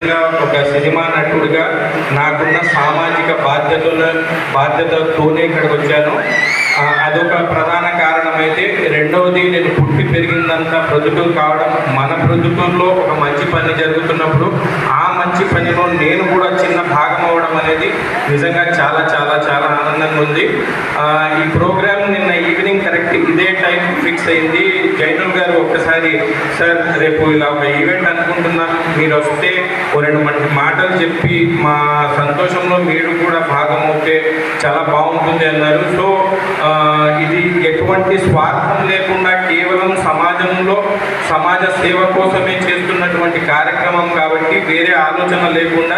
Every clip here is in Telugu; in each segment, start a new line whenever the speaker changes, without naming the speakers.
ఒక సినిమా నటుడిగా నాకున్న సామాజిక బాధ్యతతోనే ఇక్కడికి వచ్చాను. అదొక ప్రధాన కారణమైతే, రెండవది నేను పుట్టి పెరిగిందంతా ప్రొద్దుటూరు కావడం. మన ప్రొద్దుటూరులో ఒక మంచి పని జరుగుతున్నప్పుడు ఆ మంచి పనిలో నేను కూడా చిన్న భాగం అవ్వడం అనేది నిజంగా చాలా చాలా చాలా ఆనందంగా ఉంది. ఈ ప్రోగ్రామ్ నిన్న ఈవినింగ్ కరెక్ట్ ఇదే టైం ఫిక్స్ అయింది. జైనుల్ గారు ఒక్కసారి, సార్ రేపు ఇలా ఒక ఈవెంట్ అనుకుంటున్నాను, మీరు వస్తే ఓ రెండు మంచి మాటలు చెప్పి మా సంతోషంలో మీరు కూడా భాగం అవుతే చాలా బాగుంటుంది అన్నారు. సో ఇది ఎటువంటి స్వార్థం లేకుండా కేవలం సమాజ సేవ కోసమే చేస్తున్నటువంటి కార్యక్రమం కాబట్టి వేరే ఆలోచన లేకుండా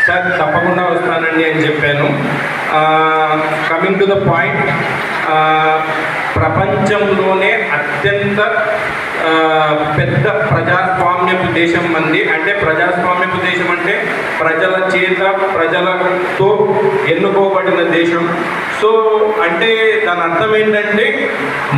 సార్ తప్పకుండా వస్తానండి అని చెప్పాను. కమింగ్ టు ద పాయింట్, ప్రపంచంలోనే అత్యంత పెద్ద ప్రజాస్వామ్యపు దేశం మంది. అంటే ప్రజాస్వామ్యపు దేశం అంటే ప్రజల చేత ప్రజలతో ఎన్నుకోబడిన దేశం. సో అంటే దాని అర్థం ఏంటంటే,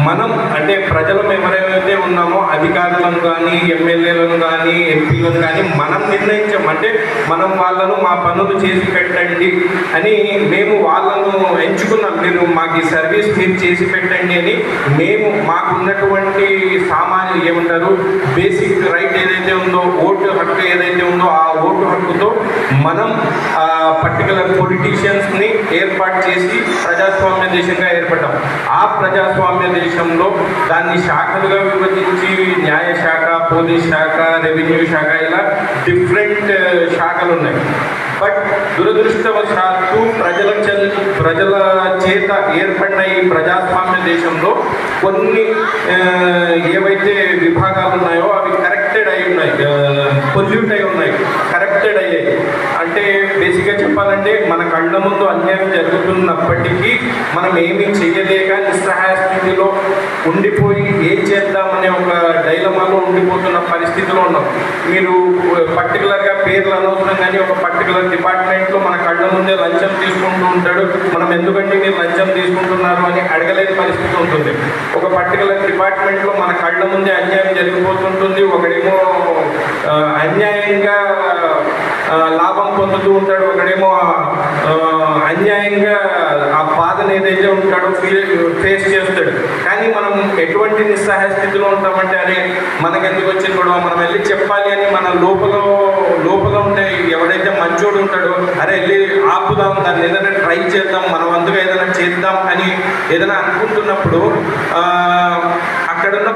మనం అంటే ప్రజలం ఎవరైతే ఉన్నామో అధికారులను కానీ ఎమ్మెల్యేలను కానీ ఎంపీలను కానీ మనం నిర్ణయించాం. అంటే మనం వాళ్ళను మా పనులు చేసి పెట్టండి అని మేము వాళ్ళను ఎంచుకున్నాం. మీరు మాకు ఈ సర్వీస్ మీరు చేసి పెట్టండి అని మేము మాకున్నటువంటి ఏమంటారు బేసిక్ రైట్ ఏదైతే ఉందో, ఓటు హక్కు ఏదైతే ఉందో, ఆ ఓటు హక్కుతో మనం పర్టికులర్ పొలిటీషియన్స్ని ఏర్పాటు చేసి ప్రజాస్వామ్య దేశంగా ఏర్పడ్డాం. ఆ ప్రజాస్వామ్య దేశంలో దాన్ని శాఖలుగా విభజించి న్యాయశాఖ, పోలీస్ శాఖ, రెవెన్యూ శాఖ ఇలా డిఫరెంట్ శాఖలు ఉన్నాయి. బట్ దురదృష్టవశాత్తు ప్రజల చేత ఏర్పడిన ఈ ప్రజాస్వామ్య దేశంలో కొన్ని ఏవైతే విభాగాలు ఉన్నాయో అవి కరెక్టెడ్ అయి ఉన్నాయి, పొల్యూట్ అయి ఉన్నాయి, కరెక్టెడ్ అయ్యాయి. అంటే బేసిక్గా చెప్పాలంటే మన కళ్ళ ముందు అన్యాయం జరుగుతున్నప్పటికీ మనం ఏమీ చేయలేక నిస్సహాయ స్థితిలో ఉండిపోయి ఏం చేద్దామనే ఒక డైలమాలో ఉండిపోతున్న పరిస్థితిలో ఉన్నాం. మీరు పర్టికులర్గా పేర్లు అనవసరం కానీ ఒక పర్టికులర్ డిపార్ట్మెంట్లో మన కళ్ళ ముందే లంచం తీసుకుంటూ ఉంటాడు. మనం ఎందుకంటే మీరు లంచం తీసుకుంటున్నారు అని అడగలేని పరిస్థితి ఉంటుంది. ఒక పర్టికులర్ డిపార్ట్మెంట్లో మన కళ్ళ ముందే అన్యాయం జరిగిపోతుంటుంది. ఒకడేమో అన్యాయంగా లాభం పొందుతూ ఉంటాడు, ఒకడేమో అన్యాయంగా ఆ బాధను ఏదైతే ఉంటాడో ఫేస్ చేస్తాడు. కానీ మనం ఎటువంటి నిస్సహాయ స్థితిలో ఉంటామంటే, అరే మనకెందుకు వచ్చింది కూడా మనం వెళ్ళి చెప్పాలి అని మన లోపల ఉంటే ఎవడైతే మంచోడు ఉంటాడో, అరే వెళ్ళి ఆపుదాం, దాన్ని ఏదైనా ట్రై చేద్దాం, మన వంతుగా ఏదైనా చేద్దాం అని ఏదైనా అనుకుంటున్నప్పుడు అక్కడున్న